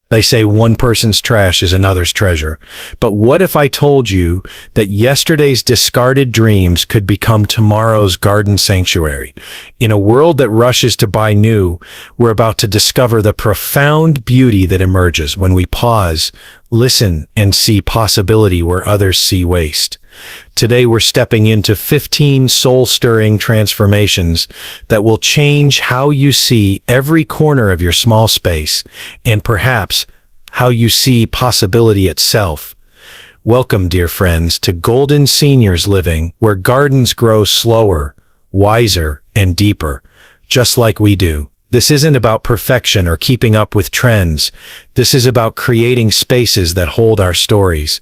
They say one person's trash is another's treasure. But what if I told you that yesterday's discarded dreams could become tomorrow's garden sanctuary? In a world that rushes to buy new, we're about to discover the profound beauty that emerges when we pause, listen, and see possibility where others see waste. Today we're stepping into 15 soul-stirring transformations that will change how you see every corner of your small space, and perhaps how you see possibility itself. Welcome, dear friends, to Golden Seniors Living, where gardens grow slower, wiser, and deeper, just like we do. This isn't about perfection or keeping up with trends. This is about creating spaces that hold our stories,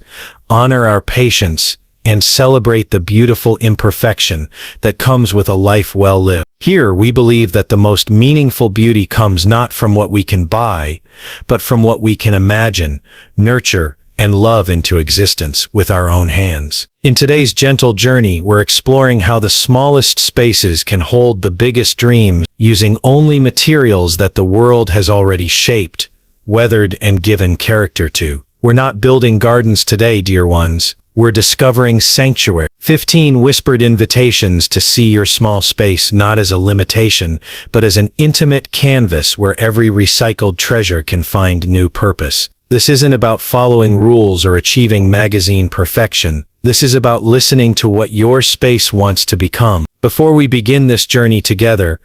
honor our patience, and celebrate the beautiful imperfection that comes with a life well lived. Here, we believe that the most meaningful beauty comes not from what we can buy, but from what we can imagine, nurture, and love into existence with our own hands. In today's gentle journey, we're exploring how the smallest spaces can hold the biggest dreams, using only materials that the world has already shaped, weathered, and given character to. We're not building gardens today, dear ones. We're discovering sanctuary. 15 whispered invitations to see your small space not as a limitation, but as an intimate canvas where every recycled treasure can find new purpose. This isn't about following rules or achieving magazine perfection. This is about listening to what your space wants to become. Before we begin this journey together,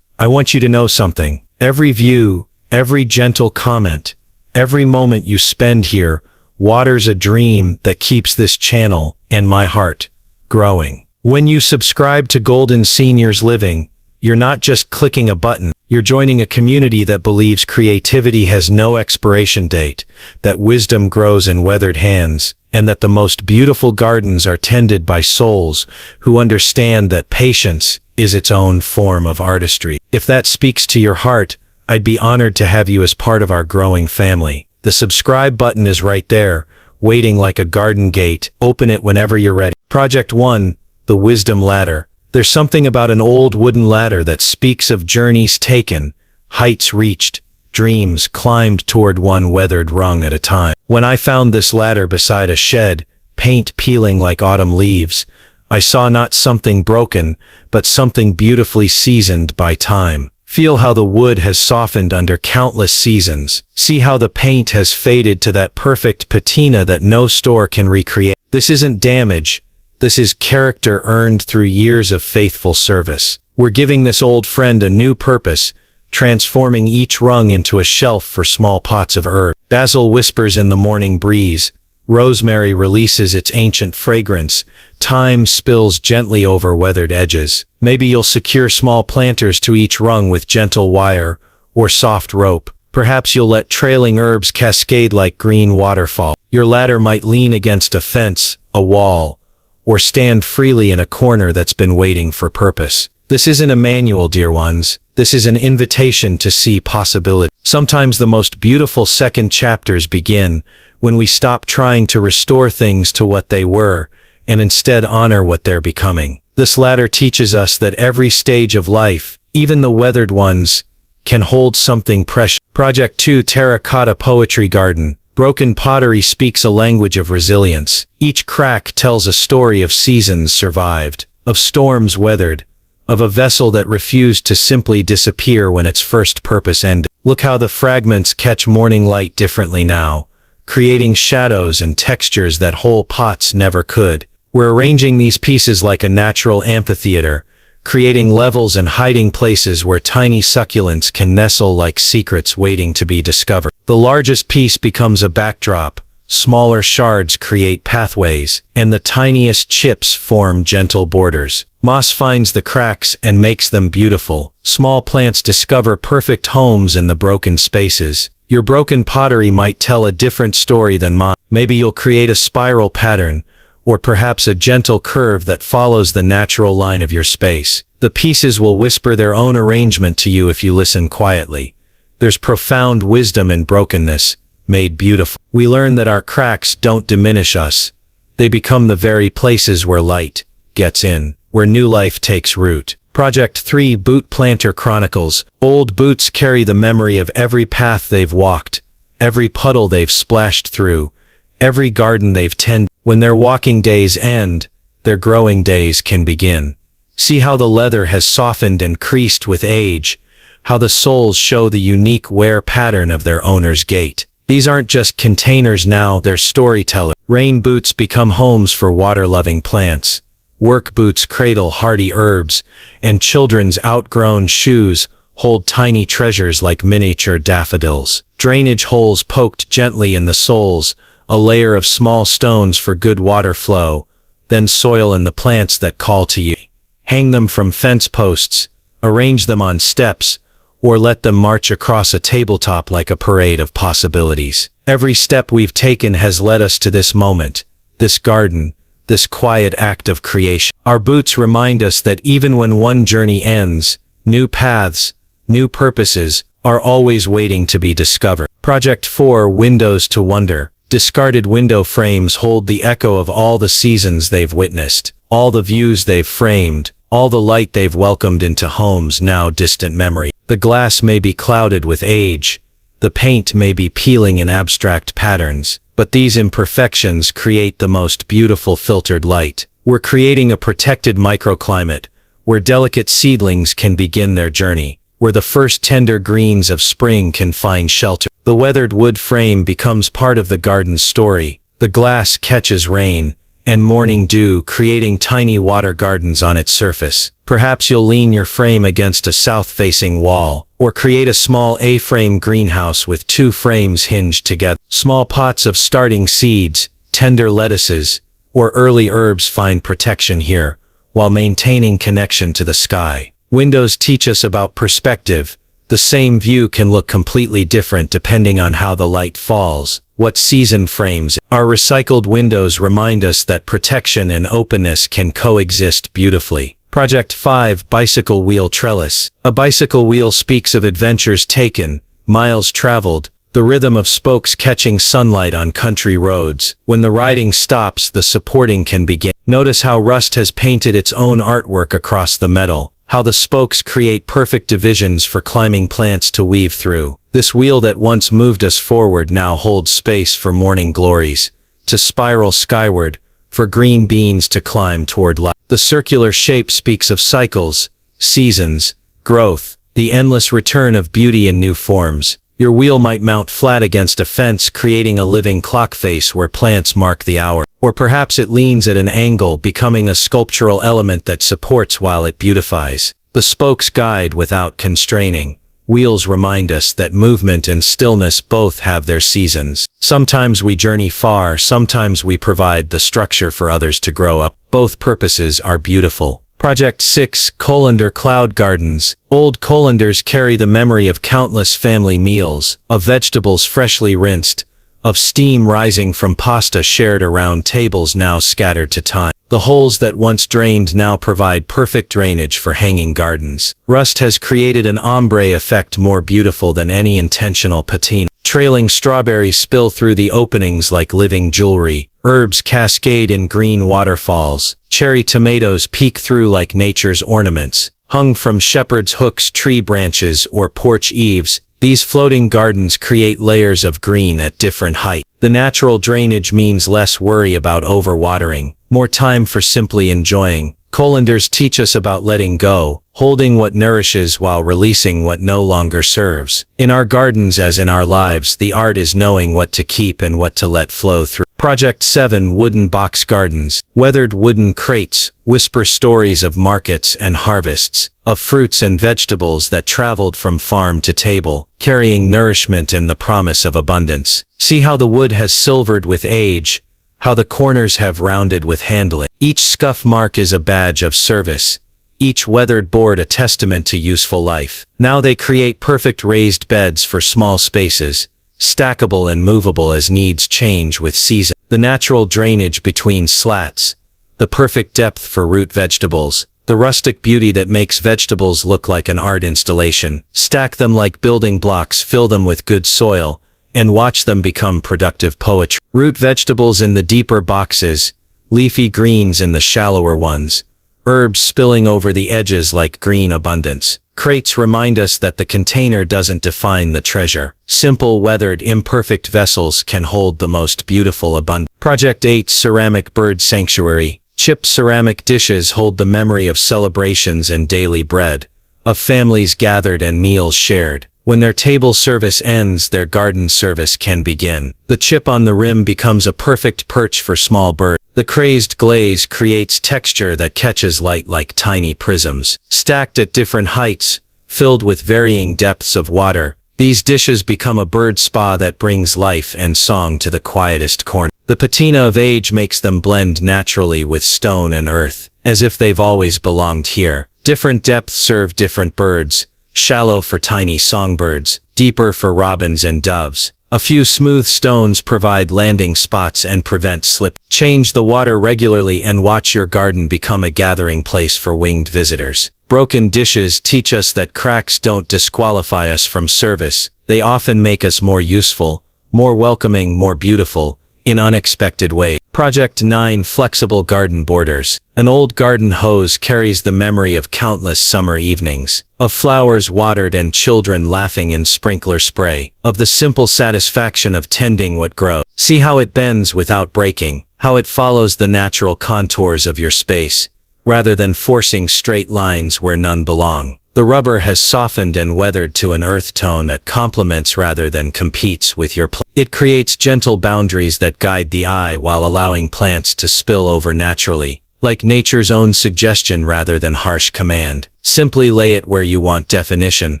I want you to know something. Every view, every gentle comment, every moment you spend here waters a dream that keeps this channel and my heart growing. When you subscribe to Golden Seniors Living, you're not just clicking a button, you're joining a community that believes creativity has no expiration date, that wisdom grows in weathered hands, and that the most beautiful gardens are tended by souls who understand that patience is its own form of artistry. If that speaks to your heart, I'd be honored to have you as part of our growing family. The subscribe button is right there, waiting like a garden gate. Open it whenever you're ready. Project 1, the Wisdom Ladder. There's something about an old wooden ladder that speaks of journeys taken, heights reached, dreams climbed toward one weathered rung at a time. When I found this ladder beside a shed, paint peeling like autumn leaves, I saw not something broken, but something beautifully seasoned by time. Feel how the wood has softened under countless seasons. See how the paint has faded to that perfect patina that no store can recreate. This isn't damage. This is character earned through years of faithful service. We're giving this old friend a new purpose, transforming each rung into a shelf for small pots of herb. Basil whispers in the morning breeze. Rosemary releases its ancient fragrance. Thyme spills gently over weathered edges. Maybe you'll secure small planters to each rung with gentle wire or soft rope. Perhaps you'll let trailing herbs cascade like green waterfall. Your ladder might lean against a fence, a wall, or stand freely in a corner that's been waiting for purpose. This isn't a manual, dear ones. This is an invitation to see possibility. Sometimes the most beautiful second chapters begin when we stop trying to restore things to what they were and instead honor what they're becoming. This ladder teaches us that every stage of life, even the weathered ones, can hold something precious. Project 2, Terracotta Poetry Garden. Broken pottery speaks a language of resilience. Each crack tells a story of seasons survived, of storms weathered, of a vessel that refused to simply disappear when its first purpose ended. Look how the fragments catch morning light differently now, creating shadows and textures that whole pots never could. We're arranging these pieces like a natural amphitheater, creating levels and hiding places where tiny succulents can nestle like secrets waiting to be discovered. The largest piece becomes a backdrop, smaller shards create pathways, and the tiniest chips form gentle borders. Moss finds the cracks and makes them beautiful. Small plants discover perfect homes in the broken spaces. Your broken pottery might tell a different story than mine. Maybe you'll create a spiral pattern, or perhaps a gentle curve that follows the natural line of your space. The pieces will whisper their own arrangement to you if you listen quietly. There's profound wisdom in brokenness, made beautiful. We learn that our cracks don't diminish us. They become the very places where light gets in, where new life takes root. Project 3, Boot Planter Chronicles. Old boots carry the memory of every path they've walked, every puddle they've splashed through, every garden they've tended. When their walking days end, their growing days can begin. See how the leather has softened and creased with age, how the soles show the unique wear pattern of their owner's gait. These aren't just containers now, they're storytellers. Rain boots become homes for water-loving plants. Work boots cradle hardy herbs, and children's outgrown shoes hold tiny treasures like miniature daffodils. Drainage holes poked gently in the soles, a layer of small stones for good water flow, then soil in the plants that call to you. Hang them from fence posts, arrange them on steps, or let them march across a tabletop like a parade of possibilities. Every step we've taken has led us to this moment, this garden, this quiet act of creation. Our boots remind us that even when one journey ends, new paths, new purposes are always waiting to be discovered. Project 4: Windows to Wonder. Discarded window frames hold the echo of all the seasons they've witnessed, all the views they've framed, all the light they've welcomed into homes now distant memory. The glass may be clouded with age, the paint may be peeling in abstract patterns, but these imperfections create the most beautiful filtered light. We're creating a protected microclimate, where delicate seedlings can begin their journey, where the first tender greens of spring can find shelter. The weathered wood frame becomes part of the garden's story. The glass catches rain and morning dew, creating tiny water gardens on its surface. Perhaps you'll lean your frame against a south-facing wall, or create a small A-frame greenhouse with two frames hinged together. Small pots of starting seeds, tender lettuces, or early herbs find protection here, while maintaining connection to the sky. Windows teach us about perspective. The same view can look completely different depending on how the light falls, what season frames. Our recycled windows remind us that protection and openness can coexist beautifully. Project 5: Bicycle Wheel Trellis. A bicycle wheel speaks of adventures taken, miles traveled, the rhythm of spokes catching sunlight on country roads. When the riding stops, the supporting can begin. Notice how rust has painted its own artwork across the metal, how the spokes create perfect divisions for climbing plants to weave through. This wheel that once moved us forward now holds space for morning glories to spiral skyward, for green beans to climb toward light. The circular shape speaks of cycles, seasons, growth, the endless return of beauty in new forms. Your wheel might mount flat against a fence, creating a living clock face where plants mark the hour. Or perhaps it leans at an angle, becoming a sculptural element that supports while it beautifies. The spokes guide without constraining. Wheels remind us that movement and stillness both have their seasons. Sometimes we journey far, sometimes we provide the structure for others to grow up. Both purposes are beautiful. Project 6: Colander Cloud Gardens. Old colanders carry the memory of countless family meals, of vegetables freshly rinsed, of steam rising from pasta shared around tables now scattered to time. The holes that once drained now provide perfect drainage for hanging gardens. Rust has created an ombre effect more beautiful than any intentional patina. Trailing strawberries spill through the openings like living jewelry. Herbs cascade in green waterfalls. Cherry tomatoes peek through like nature's ornaments. Hung from shepherd's hooks, tree branches, or porch eaves, these floating gardens create layers of green at different heights. The natural drainage means less worry about overwatering, more time for simply enjoying. Colanders teach us about letting go, holding what nourishes while releasing what no longer serves. In our gardens as in our lives, the art is knowing what to keep and what to let flow through. Project 7: Wooden Box Gardens. Weathered wooden crates whisper stories of markets and harvests, of fruits and vegetables that traveled from farm to table, carrying nourishment and the promise of abundance. See how the wood has silvered with age, how the corners have rounded with handling. Each scuff mark is a badge of service, each weathered board a testament to useful life. Now they create perfect raised beds for small spaces, stackable and movable as needs change with season. The natural drainage between slats, the perfect depth for root vegetables, the rustic beauty that makes vegetables look like an art installation. Stack them like building blocks, fill them with good soil, and watch them become productive poetry. Root vegetables in the deeper boxes, leafy greens in the shallower ones, herbs spilling over the edges like green abundance. Crates remind us that the container doesn't define the treasure. Simple, weathered, imperfect vessels can hold the most beautiful abundance. Project 8 Ceramic Bird Sanctuary. Chipped ceramic dishes hold the memory of celebrations and daily bread, of families gathered and meals shared. When their table service ends, their garden service can begin. The chip on the rim becomes a perfect perch for small birds. The crazed glaze creates texture that catches light like tiny prisms. Stacked at different heights, filled with varying depths of water, these dishes become a bird spa that brings life and song to the quietest corner. The patina of age makes them blend naturally with stone and earth, as if they've always belonged here. Different depths serve different birds, shallow for tiny songbirds, deeper for robins and doves. A few smooth stones provide landing spots and prevent slip. Change the water regularly and watch your garden become a gathering place for winged visitors. Broken dishes teach us that cracks don't disqualify us from service. They often make us more useful, more welcoming, more beautiful, in unexpected ways. Project 9 Flexible Garden Borders. An old garden hose carries the memory of countless summer evenings, of flowers watered and children laughing in sprinkler spray, of the simple satisfaction of tending what grows. See how it bends without breaking, how it follows the natural contours of your space, rather than forcing straight lines where none belong. The rubber has softened and weathered to an earth tone that complements rather than competes with your plant. It creates gentle boundaries that guide the eye while allowing plants to spill over naturally, like nature's own suggestion rather than harsh command. Simply lay it where you want definition,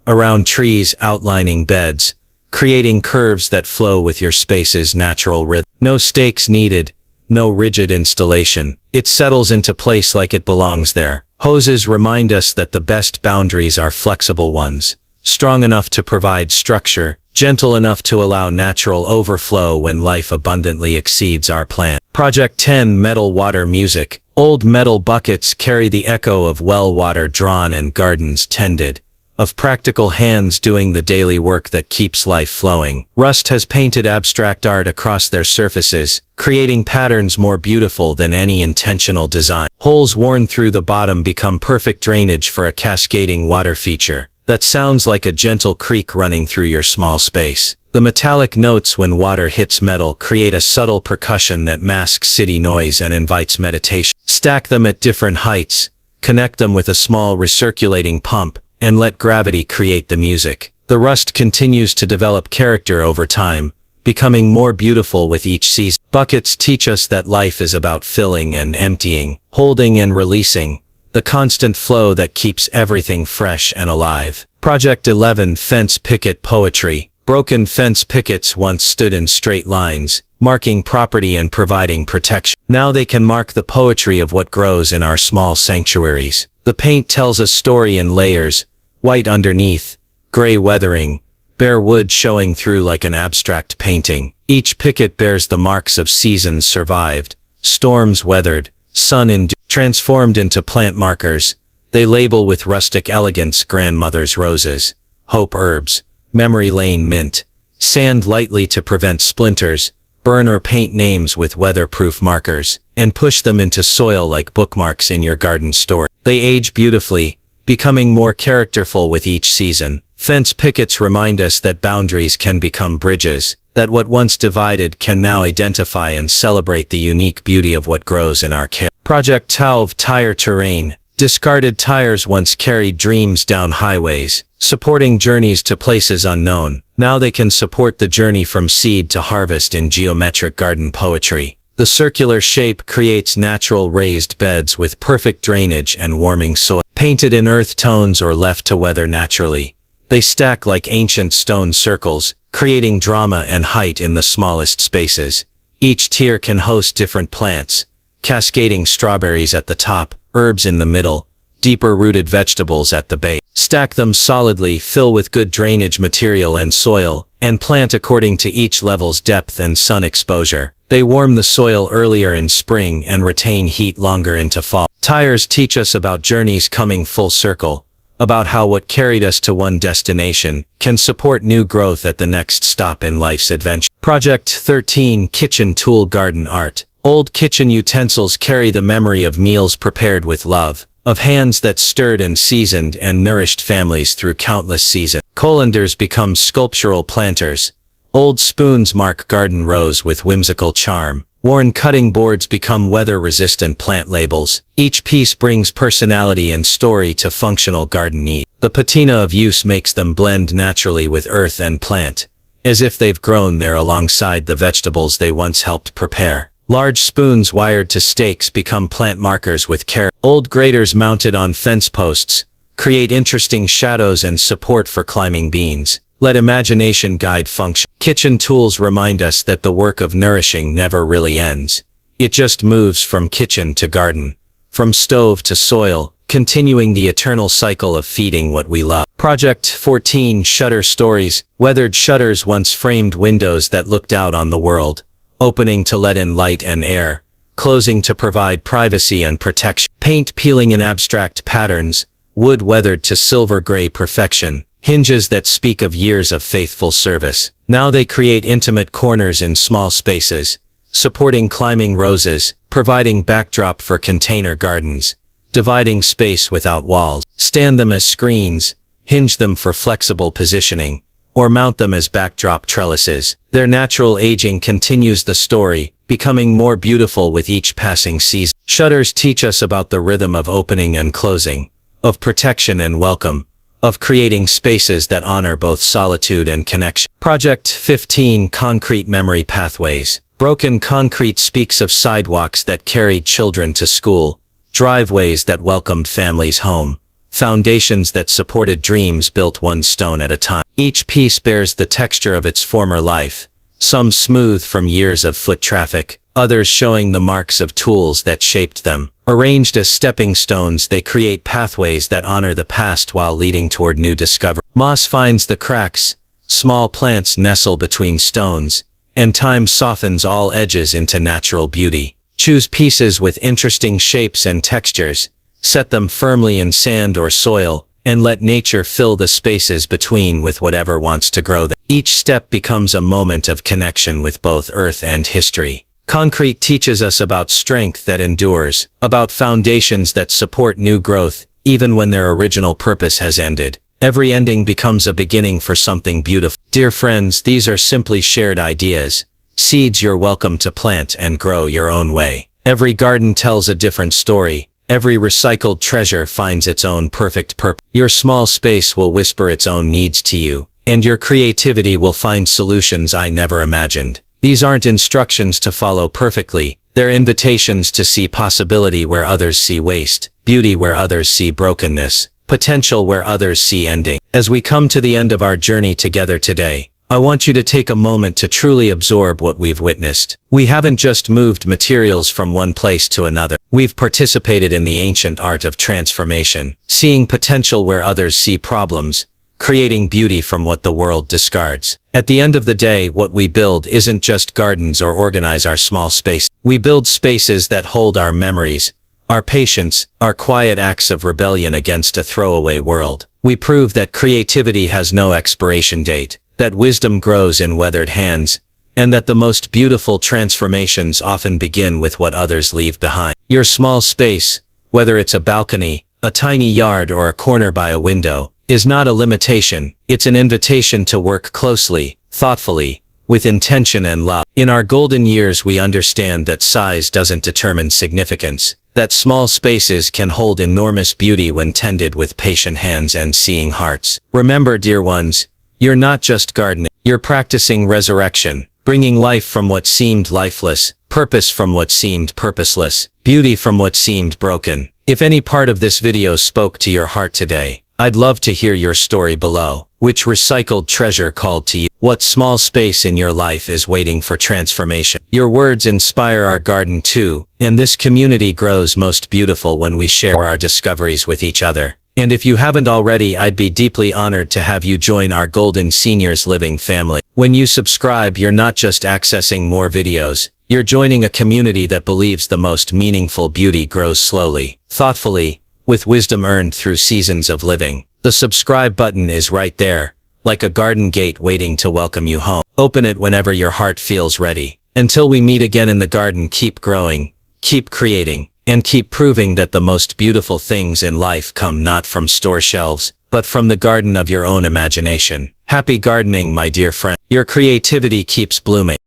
around trees outlining beds, creating curves that flow with your space's natural rhythm. No stakes needed, no rigid installation. It settles into place like it belongs there. Hoses remind us that the best boundaries are flexible ones, strong enough to provide structure, gentle enough to allow natural overflow when life abundantly exceeds our plan. Project 10 Metal Water Music. Old metal buckets carry the echo of well water drawn and gardens tended, of practical hands doing the daily work that keeps life flowing. Rust has painted abstract art across their surfaces, creating patterns more beautiful than any intentional design. Holes worn through the bottom become perfect drainage for a cascading water feature that sounds like a gentle creek running through your small space. The metallic notes when water hits metal create a subtle percussion that masks city noise and invites meditation. Stack them at different heights, connect them with a small recirculating pump, and let gravity create the music. The rust continues to develop character over time, becoming more beautiful with each season. Buckets teach us that life is about filling and emptying, holding and releasing, the constant flow that keeps everything fresh and alive. Project 11 Fence Picket Poetry. Broken fence pickets once stood in straight lines, marking property and providing protection. Now they can mark the poetry of what grows in our small sanctuaries. The paint tells a story in layers, white underneath, gray weathering, bare wood showing through like an abstract painting. Each picket bears the marks of seasons survived, storms weathered, sun endured. Transformed into plant markers, they label with rustic elegance grandmother's roses, hope herbs, memory lane mint, sand lightly to prevent splinters, burn or paint names with weatherproof markers, and push them into soil like bookmarks in your garden store. They age beautifully, becoming more characterful with each season. Fence pickets remind us that boundaries can become bridges, that what once divided can now identify and celebrate the unique beauty of what grows in our care. Project 12 Tire Terrain. Discarded tires once carried dreams down highways, supporting journeys to places unknown. Now they can support the journey from seed to harvest in geometric garden poetry. The circular shape creates natural raised beds with perfect drainage and warming soil. Painted in earth tones or left to weather naturally, they stack like ancient stone circles, creating drama and height in the smallest spaces. Each tier can host different plants, cascading strawberries at the top, herbs in the middle, deeper rooted vegetables at the base. Stack them solidly, fill with good drainage material and soil, and plant according to each level's depth and sun exposure. They warm the soil earlier in spring and retain heat longer into fall. Tires teach us about journeys coming full circle, about how what carried us to one destination can support new growth at the next stop in life's adventure. Project 13 Kitchen Tool Garden Art. Old kitchen utensils carry the memory of meals prepared with love, of hands that stirred and seasoned and nourished families through countless seasons. Colanders become sculptural planters. Old spoons mark garden rows with whimsical charm. Worn cutting boards become weather-resistant plant labels. Each piece brings personality and story to functional garden needs. The patina of use makes them blend naturally with earth and plant, as if they've grown there alongside the vegetables they once helped prepare. Large spoons wired to stakes become plant markers with care. Old graters mounted on fence posts create interesting shadows and support for climbing beans. Let imagination guide function. Kitchen tools remind us that the work of nourishing never really ends. It just moves from kitchen to garden, from stove to soil, continuing the eternal cycle of feeding what we love. Project 14 Shutter Stories. Weathered shutters once framed windows that looked out on the world, opening to let in light and air, closing to provide privacy and protection. Paint peeling in abstract patterns, wood weathered to silver gray perfection. Hinges that speak of years of faithful service. Now they create intimate corners in small spaces, supporting climbing roses, providing backdrop for container gardens, dividing space without walls. Stand them as screens, hinge them for flexible positioning, or mount them as backdrop trellises. Their natural aging continues the story, becoming more beautiful with each passing season. Shutters teach us about the rhythm of opening and closing, of protection and welcome, of creating spaces that honor both solitude and connection. Project 15 Concrete Memory Pathways. Broken concrete speaks of sidewalks that carried children to school, driveways that welcomed families home, foundations that supported dreams built one stone at a time. Each piece bears the texture of its former life, some smooth from years of foot traffic, others showing the marks of tools that shaped them. Arranged as stepping stones, they create pathways that honor the past while leading toward new discovery. Moss finds the cracks, small plants nestle between stones, and time softens all edges into natural beauty. Choose pieces with interesting shapes and textures, set them firmly in sand or soil, and let nature fill the spaces between with whatever wants to grow there. Each step becomes a moment of connection with both earth and history. Concrete teaches us about strength that endures, about foundations that support new growth, even when their original purpose has ended. Every ending becomes a beginning for something beautiful. Dear friends, these are simply shared ideas, seeds you're welcome to plant and grow your own way. Every garden tells a different story. Every recycled treasure finds its own perfect purpose. Your small space will whisper its own needs to you, and your creativity will find solutions I never imagined. These aren't instructions to follow perfectly, they're invitations to see possibility where others see waste, beauty where others see brokenness, potential where others see ending. As we come to the end of our journey together today, I want you to take a moment to truly absorb what we've witnessed. We haven't just moved materials from one place to another. We've participated in the ancient art of transformation, seeing potential where others see problems, creating beauty from what the world discards. At the end of the day, what we build isn't just gardens or organize our small space. We build spaces that hold our memories, our patience, our quiet acts of rebellion against a throwaway world. We prove that creativity has no expiration date, that wisdom grows in weathered hands, and that the most beautiful transformations often begin with what others leave behind. Your small space, whether it's a balcony, a tiny yard, or a corner by a window, is not a limitation. It's an invitation to work closely, thoughtfully, with intention and love. In our golden years, we understand that size doesn't determine significance, that small spaces can hold enormous beauty when tended with patient hands and seeing hearts. Remember, dear ones, you're not just gardening, you're practicing resurrection, bringing life from what seemed lifeless, purpose from what seemed purposeless, beauty from what seemed broken. If any part of this video spoke to your heart today, I'd love to hear your story below. Which recycled treasure called to you? What small space in your life is waiting for transformation? Your words inspire our garden too, and this community grows most beautiful when we share our discoveries with each other. And if you haven't already, I'd be deeply honored to have you join our Golden Seniors Living family. When you subscribe, you're not just accessing more videos, you're joining a community that believes the most meaningful beauty grows slowly, thoughtfully, with wisdom earned through seasons of living. The subscribe button is right there, like a garden gate waiting to welcome you home. Open it whenever your heart feels ready. Until we meet again in the garden, keep growing, keep creating, and keep proving that the most beautiful things in life come not from store shelves, but from the garden of your own imagination. Happy gardening, my dear friend. Your creativity keeps blooming.